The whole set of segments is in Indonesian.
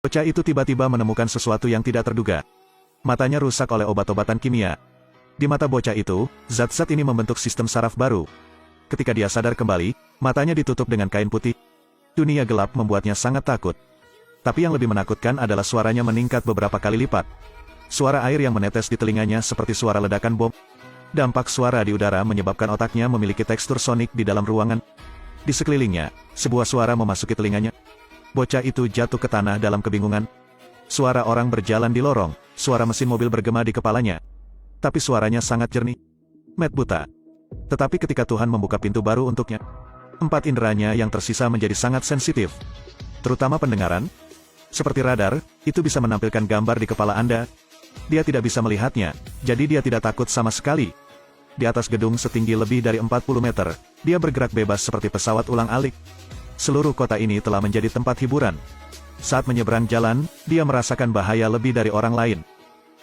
Bocah itu tiba-tiba menemukan sesuatu yang tidak terduga. Matanya rusak oleh obat-obatan kimia. Di mata bocah itu, zat-zat ini membentuk sistem saraf baru. Ketika dia sadar kembali, matanya ditutup dengan kain putih. Dunia gelap membuatnya sangat takut. Tapi yang lebih menakutkan adalah suaranya meningkat beberapa kali lipat. Suara air yang menetes di telinganya seperti suara ledakan bom. Dampak suara di udara menyebabkan otaknya memiliki tekstur sonik di dalam ruangan. Di sekelilingnya, sebuah suara memasuki telinganya. Bocah itu jatuh ke tanah dalam kebingungan. Suara orang berjalan di lorong, suara mesin mobil bergema di kepalanya. Tapi suaranya sangat jernih. Matt buta. Tetapi ketika Tuhan membuka pintu baru untuknya, 4 inderanya yang tersisa menjadi sangat sensitif. Terutama pendengaran. Seperti radar, itu bisa menampilkan gambar di kepala Anda. Dia tidak bisa melihatnya, jadi dia tidak takut sama sekali. Di atas gedung setinggi lebih dari 40 meter, dia bergerak bebas seperti pesawat ulang-alik. Seluruh kota ini telah menjadi tempat hiburan. Saat menyeberang jalan, dia merasakan bahaya lebih dari orang lain.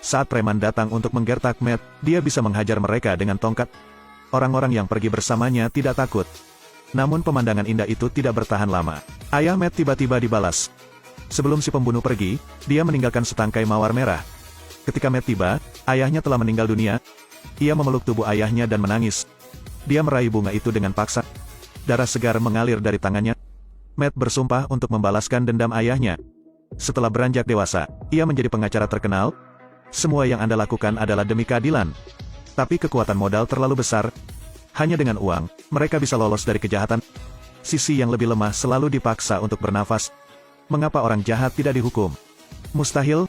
Saat preman datang untuk menggertak Matt, dia bisa menghajar mereka dengan tongkat. Orang-orang yang pergi bersamanya tidak takut. Namun pemandangan indah itu tidak bertahan lama. Ayah Matt tiba-tiba dibalas. Sebelum si pembunuh pergi, dia meninggalkan setangkai mawar merah. Ketika Matt tiba, ayahnya telah meninggal dunia. Ia memeluk tubuh ayahnya dan menangis. Dia meraih bunga itu dengan paksa. Darah segar mengalir dari tangannya. Matt bersumpah untuk membalaskan dendam ayahnya. Setelah beranjak dewasa, ia menjadi pengacara terkenal. Semua yang Anda lakukan adalah demi keadilan. Tapi kekuatan modal terlalu besar. Hanya dengan uang, mereka bisa lolos dari kejahatan. Sisi yang lebih lemah selalu dipaksa untuk bernafas. Mengapa orang jahat tidak dihukum? Mustahil.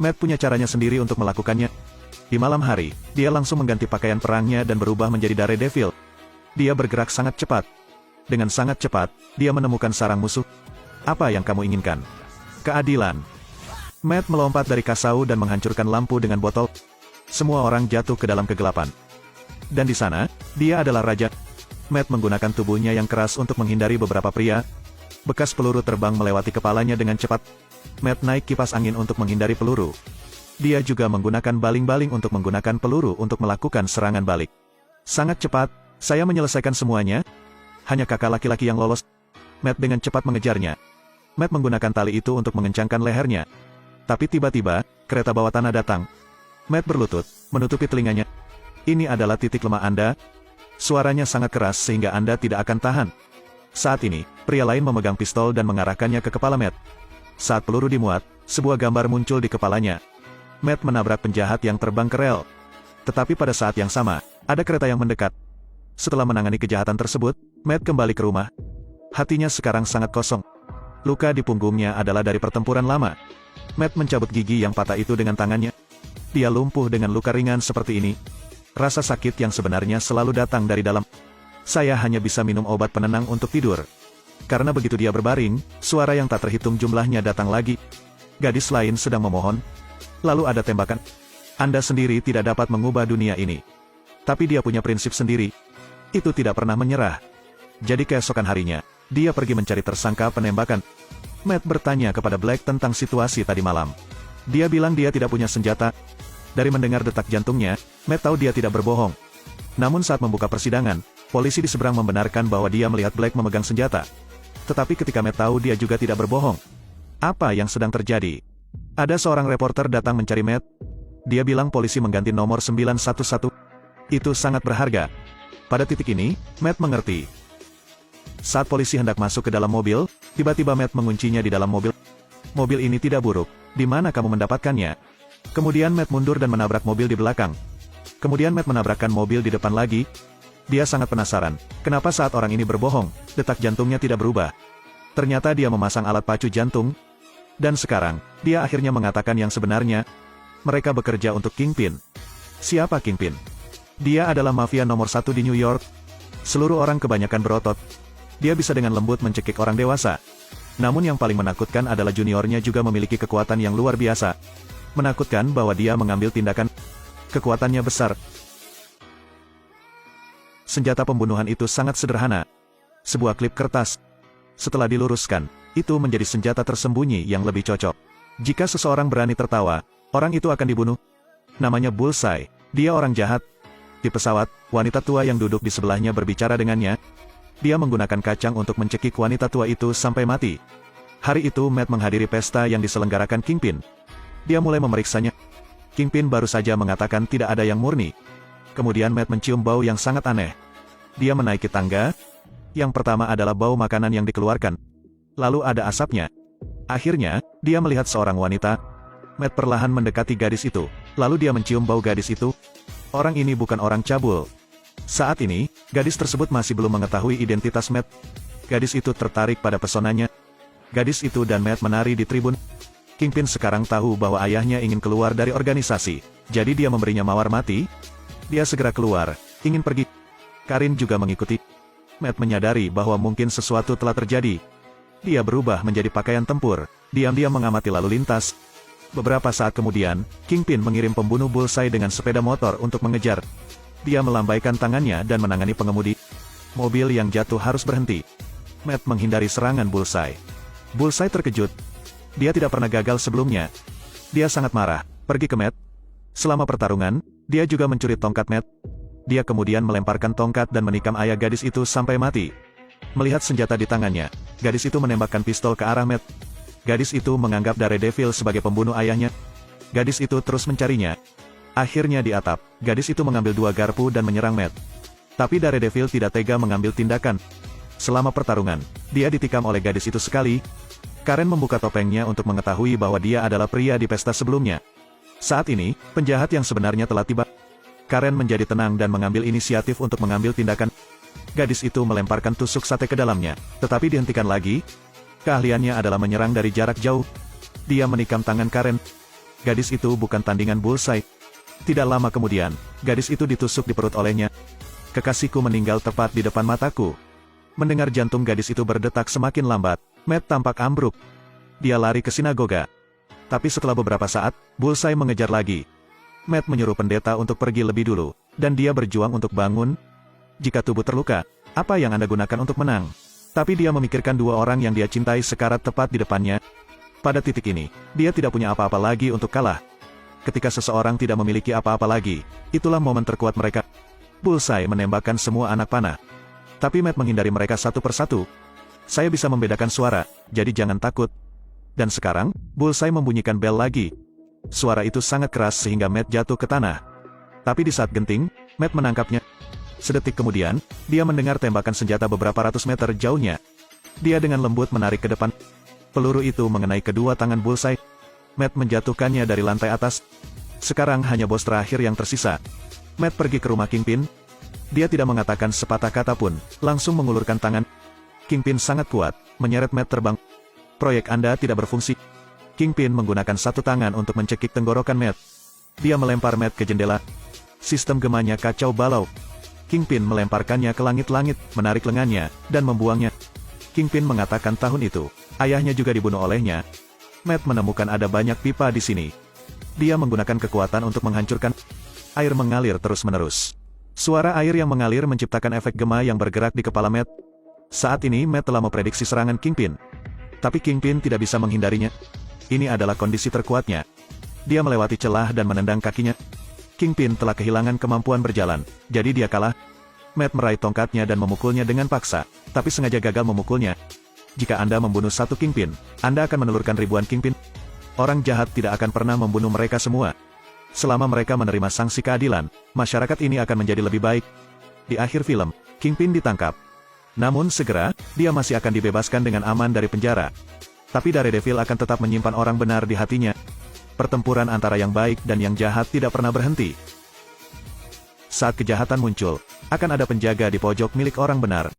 Matt punya caranya sendiri untuk melakukannya. Di malam hari, dia langsung mengganti pakaian perangnya dan berubah menjadi Daredevil. Dia bergerak sangat cepat. Dengan sangat cepat, dia menemukan sarang musuh. Apa yang kamu inginkan? Keadilan. Matt melompat dari kasau dan menghancurkan lampu dengan botol. Semua orang jatuh ke dalam kegelapan. Dan di sana, dia adalah raja. Matt menggunakan tubuhnya yang keras untuk menghindari beberapa pria. Bekas peluru terbang melewati kepalanya dengan cepat. Matt naik kipas angin untuk menghindari peluru. Dia juga menggunakan baling-baling untuk menggunakan peluru untuk melakukan serangan balik. Sangat cepat, saya menyelesaikan semuanya. Hanya kakak laki-laki yang lolos. Matt dengan cepat mengejarnya. Matt menggunakan tali itu untuk mengencangkan lehernya. Tapi tiba-tiba, kereta bawah tanah datang. Matt berlutut, menutupi telinganya. Ini adalah titik lemah Anda. Suaranya sangat keras sehingga Anda tidak akan tahan. Saat ini, pria lain memegang pistol dan mengarahkannya ke kepala Matt. Saat peluru dimuat, sebuah gambar muncul di kepalanya. Matt menabrak penjahat yang terbang ke rel. Tetapi pada saat yang sama, ada kereta yang mendekat. Setelah menangani kejahatan tersebut, Matt kembali ke rumah. Hatinya sekarang sangat kosong. Luka di punggungnya adalah dari pertempuran lama. Matt mencabut gigi yang patah itu dengan tangannya. Dia lumpuh dengan luka ringan seperti ini. Rasa sakit yang sebenarnya selalu datang dari dalam. Saya hanya bisa minum obat penenang untuk tidur. Karena begitu dia berbaring, suara yang tak terhitung jumlahnya datang lagi. Gadis lain sedang memohon. Lalu ada tembakan. Anda sendiri tidak dapat mengubah dunia ini. Tapi dia punya prinsip sendiri. Itu tidak pernah menyerah. Jadi keesokan harinya, dia pergi mencari tersangka penembakan. Matt bertanya kepada Black tentang situasi tadi malam. Dia bilang dia tidak punya senjata. Dari mendengar detak jantungnya, Matt tahu dia tidak berbohong. Namun saat membuka persidangan, polisi di seberang membenarkan bahwa dia melihat Black memegang senjata. Tetapi ketika Matt tahu dia juga tidak berbohong. Apa yang sedang terjadi? Ada seorang reporter datang mencari Matt. Dia bilang polisi mengganti nomor 911. Itu sangat berharga. Pada titik ini, Matt mengerti. Saat polisi hendak masuk ke dalam mobil, tiba-tiba Matt menguncinya di dalam mobil. Mobil ini tidak buruk. Di mana kamu mendapatkannya? Kemudian Matt mundur dan menabrak mobil di belakang. Kemudian Matt menabrakkan mobil di depan lagi. Dia sangat penasaran, kenapa saat orang ini berbohong, detak jantungnya tidak berubah. Ternyata dia memasang alat pacu jantung. Dan sekarang, dia akhirnya mengatakan yang sebenarnya. Mereka bekerja untuk Kingpin. Siapa Kingpin? Dia adalah mafia nomor 1 di New York. Seluruh orang kebanyakan berotot. Dia bisa dengan lembut mencekik orang dewasa. Namun yang paling menakutkan adalah juniornya juga memiliki kekuatan yang luar biasa. Menakutkan bahwa dia mengambil tindakan. Kekuatannya besar. Senjata pembunuhan itu sangat sederhana. Sebuah klip kertas. Setelah diluruskan, itu menjadi senjata tersembunyi yang lebih cocok. Jika seseorang berani tertawa, orang itu akan dibunuh. Namanya Bullseye. Dia orang jahat. Di pesawat, wanita tua yang duduk di sebelahnya berbicara dengannya. Dia menggunakan kacang untuk mencekik wanita tua itu sampai mati. Hari itu Matt menghadiri pesta yang diselenggarakan Kingpin. Dia mulai memeriksanya. Kingpin baru saja mengatakan tidak ada yang murni. Kemudian Matt mencium bau yang sangat aneh. Dia menaiki tangga. Yang pertama adalah bau makanan yang dikeluarkan. Lalu ada asapnya. Akhirnya, dia melihat seorang wanita. Matt perlahan mendekati gadis itu. Lalu dia mencium bau gadis itu. Orang ini bukan orang cabul. Saat ini, gadis tersebut masih belum mengetahui identitas Matt. Gadis itu tertarik pada pesonanya. Gadis itu dan Matt menari di tribun. Kingpin sekarang tahu bahwa ayahnya ingin keluar dari organisasi. Jadi dia memberinya mawar mati. Dia segera keluar, ingin pergi. Karin juga mengikuti. Matt menyadari bahwa mungkin sesuatu telah terjadi. Dia berubah menjadi pakaian tempur. Diam-diam mengamati lalu lintas. Beberapa saat kemudian, Kingpin mengirim pembunuh Bullseye dengan sepeda motor untuk mengejar. Dia melambaikan tangannya dan menangani pengemudi. Mobil yang jatuh harus berhenti. Matt menghindari serangan Bullseye. Bullseye terkejut. Dia tidak pernah gagal sebelumnya. Dia sangat marah, pergi ke Matt. Selama pertarungan, dia juga mencuri tongkat Matt. Dia kemudian melemparkan tongkat dan menikam ayah gadis itu sampai mati. Melihat senjata di tangannya, gadis itu menembakkan pistol ke arah Matt. Gadis itu menganggap Daredevil sebagai pembunuh ayahnya. Gadis itu terus mencarinya. Akhirnya di atap, gadis itu mengambil 2 garpu dan menyerang Matt. Tapi Daredevil tidak tega mengambil tindakan. Selama pertarungan, dia ditikam oleh gadis itu sekali. Karen membuka topengnya untuk mengetahui bahwa dia adalah pria di pesta sebelumnya. Saat ini, penjahat yang sebenarnya telah tiba. Karen menjadi tenang dan mengambil inisiatif untuk mengambil tindakan. Gadis itu melemparkan tusuk sate ke dalamnya, tetapi dihentikan lagi. Keahliannya adalah menyerang dari jarak jauh. Dia menikam tangan Karen. Gadis itu bukan tandingan Bullseye. Tidak lama kemudian, gadis itu ditusuk di perut olehnya. Kekasihku meninggal tepat di depan mataku. Mendengar jantung gadis itu berdetak semakin lambat, Matt tampak ambruk. Dia lari ke sinagoga. Tapi setelah beberapa saat, Bullseye mengejar lagi. Matt menyuruh pendeta untuk pergi lebih dulu, dan dia berjuang untuk bangun. Jika tubuh terluka, apa yang Anda gunakan untuk menang? Tapi dia memikirkan 2 orang yang dia cintai sekarat tepat di depannya. Pada titik ini, dia tidak punya apa-apa lagi untuk kalah. Ketika seseorang tidak memiliki apa-apa lagi, itulah momen terkuat mereka. Bullseye menembakkan semua anak panah. Tapi Matt menghindari mereka satu persatu. Saya bisa membedakan suara, jadi jangan takut. Dan sekarang, Bullseye membunyikan bel lagi. Suara itu sangat keras sehingga Matt jatuh ke tanah. Tapi di saat genting, Matt menangkapnya. Sedetik kemudian, dia mendengar tembakan senjata beberapa ratus meter jauhnya. Dia dengan lembut menarik ke depan. Peluru itu mengenai kedua tangan Bullseye. Matt menjatuhkannya dari lantai atas. Sekarang hanya bos terakhir yang tersisa. Matt pergi ke rumah Kingpin. Dia tidak mengatakan sepatah kata pun, langsung mengulurkan tangan. Kingpin sangat kuat, menyeret Matt terbang. Proyek Anda tidak berfungsi. Kingpin menggunakan satu tangan untuk mencekik tenggorokan Matt. Dia melempar Matt ke jendela. Sistem gemanya kacau balau. Kingpin melemparkannya ke langit-langit, menarik lengannya, dan membuangnya. Kingpin mengatakan tahun itu, ayahnya juga dibunuh olehnya. Matt menemukan ada banyak pipa di sini. Dia menggunakan kekuatan untuk menghancurkan. Air mengalir terus-menerus. Suara air yang mengalir menciptakan efek gema yang bergerak di kepala Matt. Saat ini Matt telah memprediksi serangan Kingpin. Tapi Kingpin tidak bisa menghindarinya. Ini adalah kondisi terkuatnya. Dia melewati celah dan menendang kakinya. Kingpin telah kehilangan kemampuan berjalan, jadi dia kalah. Matt meraih tongkatnya dan memukulnya dengan paksa, tapi sengaja gagal memukulnya. Jika Anda membunuh satu Kingpin, Anda akan menelurkan ribuan Kingpin. Orang jahat tidak akan pernah membunuh mereka semua. Selama mereka menerima sanksi keadilan, masyarakat ini akan menjadi lebih baik. Di akhir film, Kingpin ditangkap. Namun segera, dia masih akan dibebaskan dengan aman dari penjara. Tapi Daredevil akan tetap menyimpan orang benar di hatinya. Pertempuran antara yang baik dan yang jahat tidak pernah berhenti. Saat kejahatan muncul, akan ada penjaga di pojok milik orang benar.